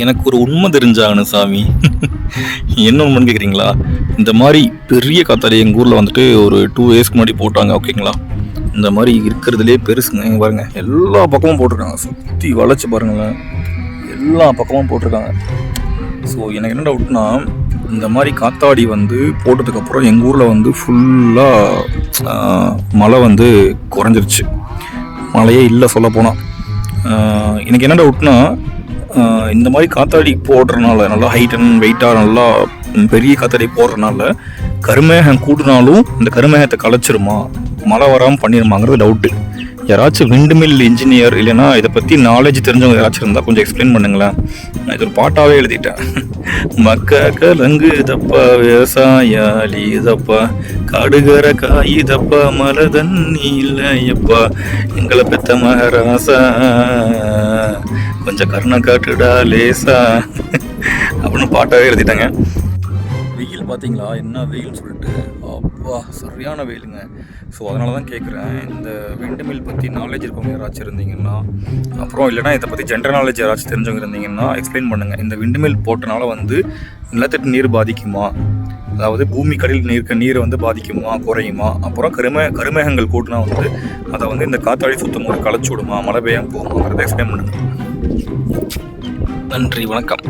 எனக்கு ஒரு உண்மை தெரிஞ்சாகணும் சாமி. என்ன உண்மைன்னு கேட்குறீங்களா? இந்த மாதிரி பெரிய காத்தாடி எங்கள் ஊரில் வந்துட்டு ஒரு 2 இயர்ஸ்க்கு முன்னாடி போட்டாங்க. ஓகேங்களா? இந்த மாதிரி இருக்கிறதுலே பெருசுங்க. இங்கே பாருங்க, எல்லா பக்கமும் போட்டிருக்காங்க. சுற்றி வளைச்சி பாருங்களேன், எல்லா பக்கமும் போட்டிருக்காங்க. ஸோ எனக்கு என்ன டவுட்னா, இந்த மாதிரி காத்தாடி வந்து போட்டதுக்கப்புறம் எங்கள் ஊரில் வந்து ஃபுல்லாக மழை வந்து குறைஞ்சிருச்சு. மழையே இல்லை சொல்ல போனால். எனக்கு என்ன டவுட்னா, இந்த மாதிரி காத்தாடி போடுறதுனால, நல்லா ஹைட் அண்ட் வெயிட்டாக நல்லா பெரிய காத்தாடி போடுறதுனால கருமேகம் கூட்டினாலும் இந்த கருமேகத்தை கலைச்சிருமா, மழை வராமல் பண்ணிடுமாங்கிறது டவுட்டு. யாராச்சும் விண்டுமில் இன்ஜினியர் இல்லைன்னா இதை பற்றி நாலேஜ் தெரிஞ்சவங்க யாராச்சும் இருந்தால் கொஞ்சம் எக்ஸ்பிளைன் பண்ணுங்களேன். நான் இது ஒரு பாட்டாகவே எழுதிட்டேன். மக்க கலங்கு தப்பா விவசாயாலி தப்பா காடுகர காய் தப்பா மலை தண்ணி இல்லையப்பா எங்களை பெத்த மகராசா கொஞ்சம் கருணை காட்டுடா லேசா அப்படின்னு பாட்டாகவே எழுதிட்டாங்க. வெயில் பார்த்தீங்களா, என்ன வெயில்னு சொல்லிட்டு. அப்பா சரியான வெயிலுங்க. ஸோ அதனால தான் கேட்குறேன், இந்த விண்டுமில் பற்றி நாலேஜ் இருக்கவங்க யாராச்சும் இருந்தீங்கன்னா, அப்புறம் இல்லைனா இதை பற்றி ஜென்ரல் நாலேஜ் யாராச்சும் தெரிஞ்சவங்க இருந்தீங்கன்னா எக்ஸ்பிளைன் பண்ணுங்கள். இந்த விண்டுமில் போட்டனால வந்து நிலத்தடி நீர் பாதிக்குமா, அதாவது பூமி கடியில் நீர் வந்து பாதிக்குமா, குறையுமா, அப்புறம் கருமேகங்கள் கூட்டினா வந்து அதை வந்து இந்த காத்தாடி சுத்தம் போது களைச்சி விடுமா, மழை பெய்யாமல் போகுமாங்கிறத எக்ஸ்பிளைன் பண்ணுங்கள். நன்றி, வணக்கம்.